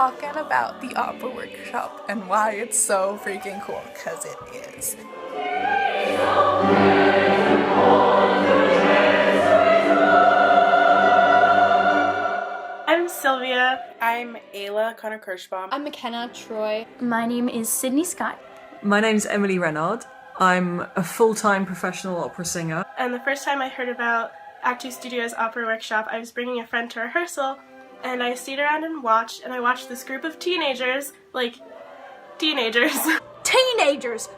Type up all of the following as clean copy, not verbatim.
talking about the opera workshop and why it's so freaking cool, because it is. I'm Sylvia. I'm Ayla Connor-Kirschbaum. I'm McKenna Troy. My name is Sydney Scott. My name's Emily Renard. I'm a full-time professional opera singer. And the first time I heard about Act 2 Studio's opera workshop, I was bringing a friend to rehearsal, and I stayed around and I watched this group of teenagers, teenagers,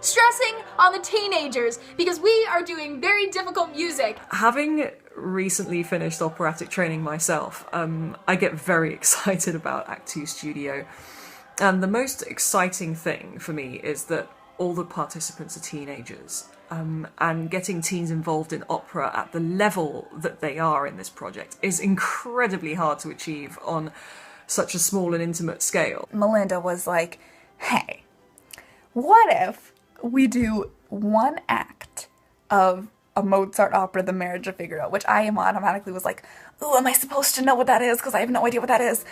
Stressing on the teenagers, because we are doing very difficult music. Having recently finished operatic training myself, I get very excited about Act 2 Studio. And the most exciting thing for me is that all the participants are teenagers. And getting teens involved in opera at the level that they are in this project is incredibly hard to achieve on such a small and intimate scale. Melinda was like, hey, what if we do one act of a Mozart opera, The Marriage of Figaro, which I automatically was like, ooh, am I supposed to know what that is? Because I have no idea what that is.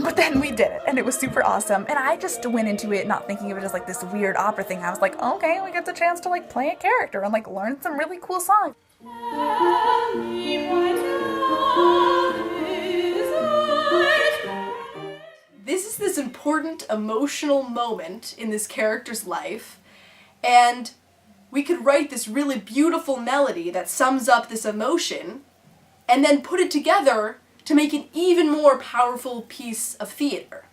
But then we did it, and it was super awesome. And I just went into it not thinking of it as like this weird opera thing. I was like, okay, we get the chance to like play a character and like learn some really cool songs. This is this important emotional moment in this character's life, and we could write this really beautiful melody that sums up this emotion, and then put it together to make an even more powerful piece of theater.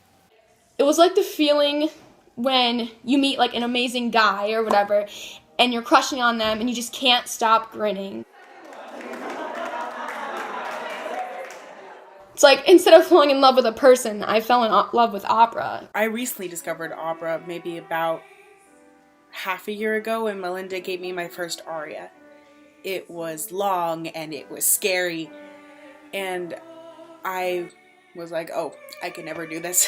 It was like the feeling when you meet like an amazing guy or whatever, and you're crushing on them and you just can't stop grinning. It's like, instead of falling in love with a person, I fell in love with opera. I recently discovered opera maybe about half a year ago when Melinda gave me my first aria. It was long and it was scary, and I was like, oh, I can never do this.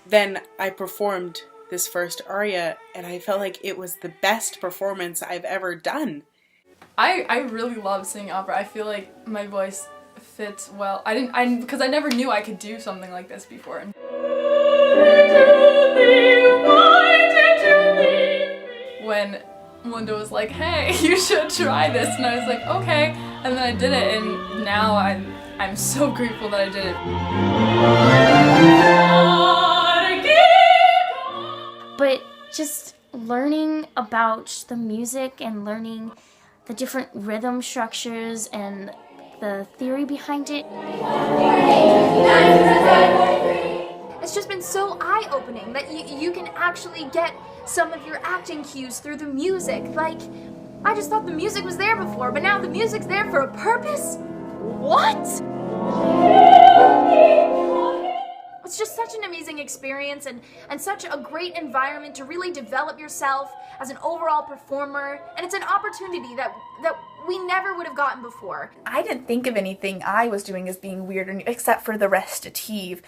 Then I performed this first aria, and I felt like it was the best performance I've ever done. I really love singing opera. I feel like my voice fits well. Because I never knew I could do something like this before. When Melinda was like, hey, you should try this, and I was like, okay, and then I did it, and now I'm so grateful that I did But just learning about the music and learning the different rhythm structures and the theory behind it. It's just been so eye-opening that you can actually get some of your acting cues through the music. Like, I just thought the music was there before, but now the music's there for a purpose? What? It's just such an amazing experience and such a great environment to really develop yourself as an overall performer, and it's an opportunity that we never would have gotten before. I didn't think of anything I was doing as being weird, except for the recitative.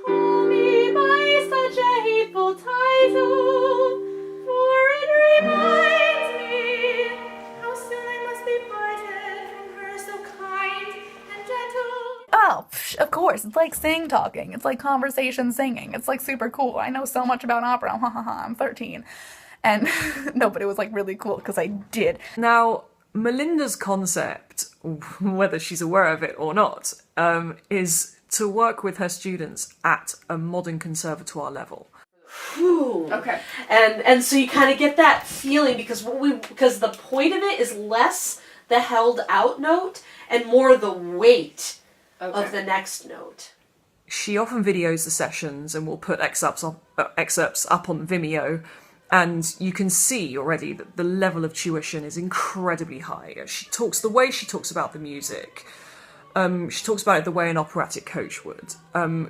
Call me by such a hateful title, for it reminds me how soon I must be parted from her so kind and gentle. Oh, of course, it's like sing-talking. It's like conversation singing. It's like super cool. I know so much about opera. I'm 13. And no, but it was like really cool because I did. Now, Melinda's concept, whether she's aware of it or not, is to work with her students at a modern conservatoire level. Whew. Okay. And so you kind of get that feeling because the point of it is less the held out note and more the weight of the next note. She often videos the sessions and will put excerpts up on Vimeo, and you can see already that the level of tuition is incredibly high. The way she talks about the music, she talks about it the way an operatic coach would,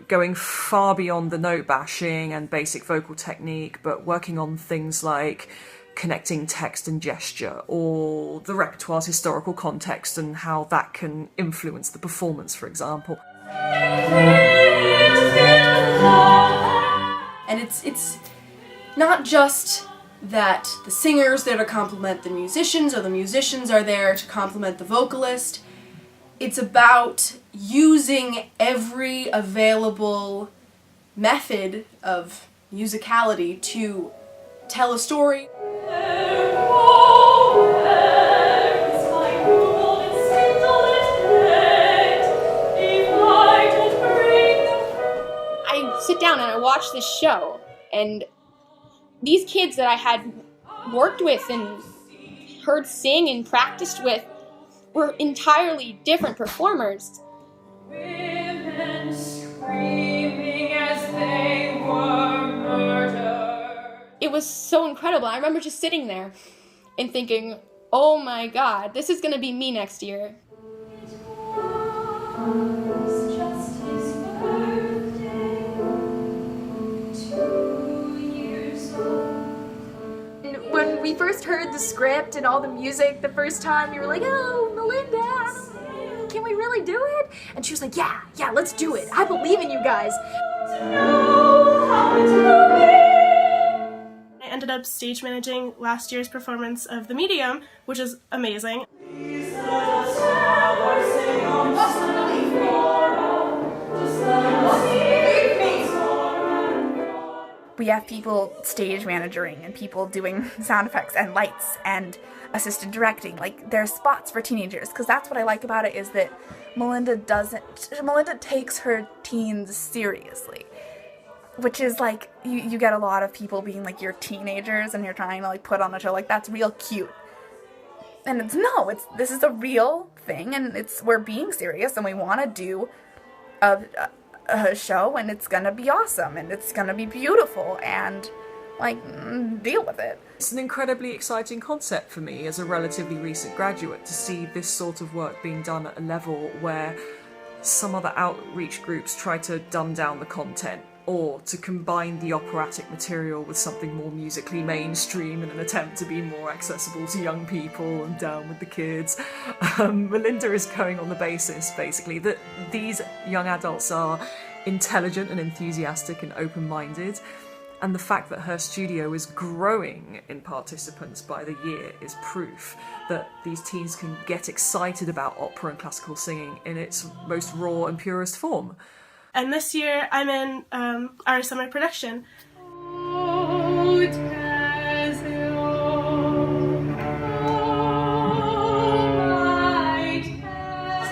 going far beyond the note bashing and basic vocal technique, but working on things like connecting text and gesture, or the repertoire's historical context and how that can influence the performance, for example. And it's not just that the singer's there to complement the musicians, or the musicians are there to complement the vocalist. It's about using every available method of musicality to tell a story. I sit down and I watch this show, and these kids that I had worked with and heard sing and practiced with were entirely different performers. Women screaming as they were murdered. It was so incredible. I remember just sitting there and thinking, oh my God, this is going to be me next year. When we first heard the script and all the music the first time, you were like, oh, Melinda, can we really do it? And she was like, yeah, let's do it. I believe in you guys. I ended up stage managing last year's performance of The Medium, which is amazing. We have people stage managing and people doing sound effects and lights and assistant directing. Like, there's spots for teenagers, because that's what I like about it, is that Melinda takes her teens seriously. Which is like, you get a lot of people being like, you're teenagers and you're trying to like put on a show, like that's real cute. And this is a real thing, and we're being serious, and we want to do a show, and it's gonna be awesome, and it's gonna be beautiful, and like, deal with it. It's an incredibly exciting concept for me as a relatively recent graduate to see this sort of work being done at a level where some other outreach groups try to dumb down the content, or to combine the operatic material with something more musically mainstream in an attempt to be more accessible to young people and down with the kids. Melinda is going on the basis, basically, that these young adults are intelligent and enthusiastic and open-minded, and the fact that her studio is growing in participants by the year is proof that these teens can get excited about opera and classical singing in its most raw and purest form. And this year I'm in our summer production.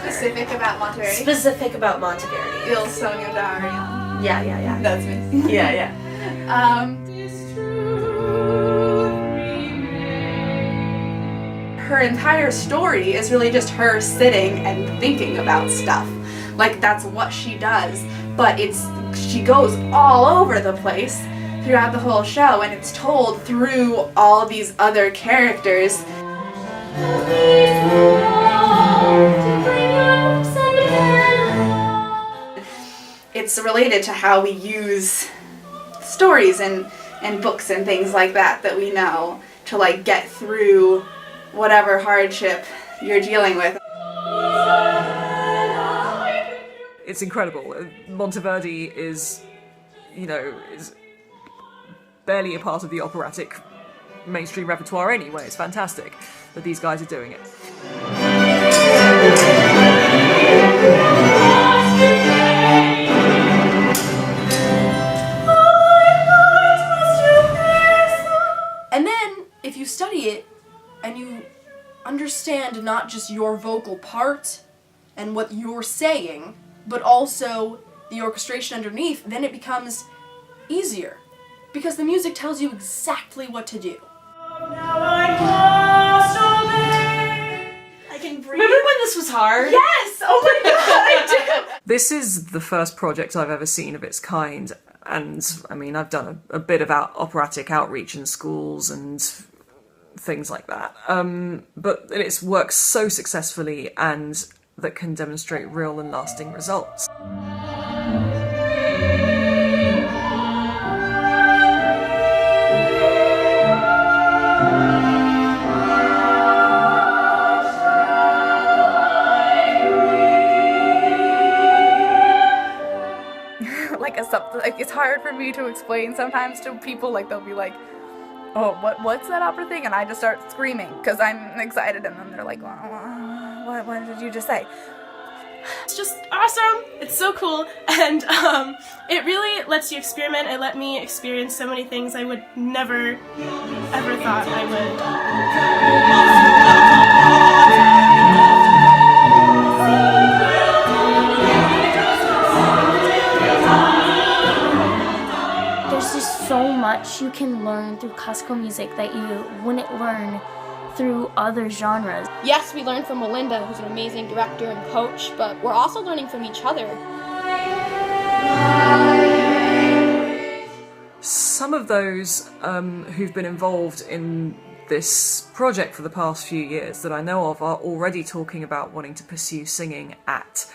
Specific about Monteverdi? Specific about Monteverdi. Il sogno d'Aria. Yeah. That's me. Yeah. Her entire story is really just her sitting and thinking about stuff. Like, that's what she does, but she goes all over the place throughout the whole show, and it's told through all these other characters. It's related to how we use stories and books and things like that we know to like get through whatever hardship you're dealing with. It's incredible. Monteverdi is barely a part of the operatic mainstream repertoire anyway. It's fantastic that these guys are doing it. And then, if you study it, and you understand not just your vocal part and what you're saying, but also the orchestration underneath, then it becomes easier. Because the music tells you exactly what to do. I can breathe. Remember when this was hard? Yes! Oh my god, I do! This is the first project I've ever seen of its kind, and I mean, I've done a bit of operatic outreach in schools and things like that, but it's worked so successfully and that can demonstrate real and lasting results. hard for me to explain sometimes to people. Like, they'll be like, oh, what's that opera thing? And I just start screaming because I'm excited, and then they're like, what did you just say? It's just awesome. It's so cool, and it really lets you experiment. It let me experience so many things I would never, ever thought I would. There's just so much you can learn through classical music that you wouldn't learn through other genres. Yes, we learn from Melinda, who's an amazing director and coach, but we're also learning from each other. Some of those who've been involved in this project for the past few years that I know of are already talking about wanting to pursue singing at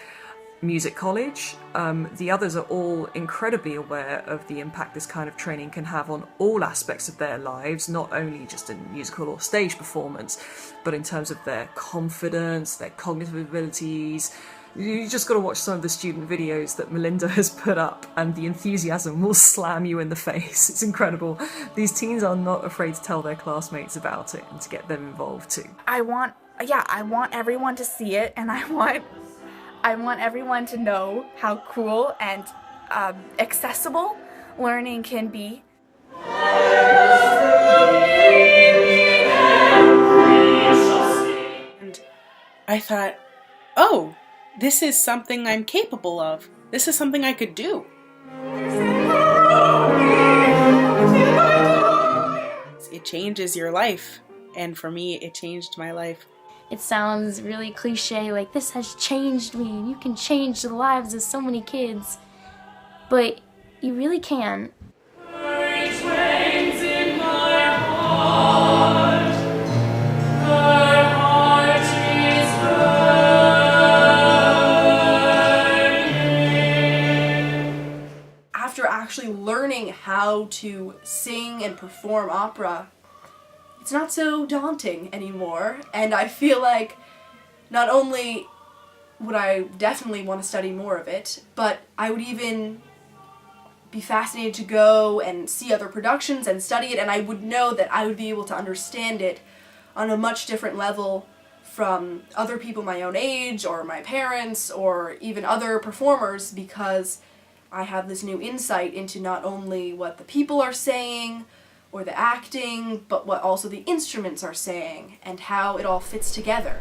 music college. The others are all incredibly aware of the impact this kind of training can have on all aspects of their lives, not only just in musical or stage performance, but in terms of their confidence, their cognitive abilities. You just got to watch some of the student videos that Melinda has put up, and the enthusiasm will slam you in the face. It's incredible. These teens are not afraid to tell their classmates about it and to get them involved too. I want everyone to see it, and I want everyone to know how cool and accessible learning can be. And I thought, oh, this is something I'm capable of. This is something I could do. It changes your life. And for me, it changed my life. It sounds really cliche, like this has changed me and you can change the lives of so many kids. But you really can. After actually learning how to sing and perform opera, it's not so daunting anymore, and I feel like not only would I definitely want to study more of it, but I would even be fascinated to go and see other productions and study it, and I would know that I would be able to understand it on a much different level from other people my own age, or my parents, or even other performers, because I have this new insight into not only what the people are saying, or the acting, but what also the instruments are saying, and how it all fits together.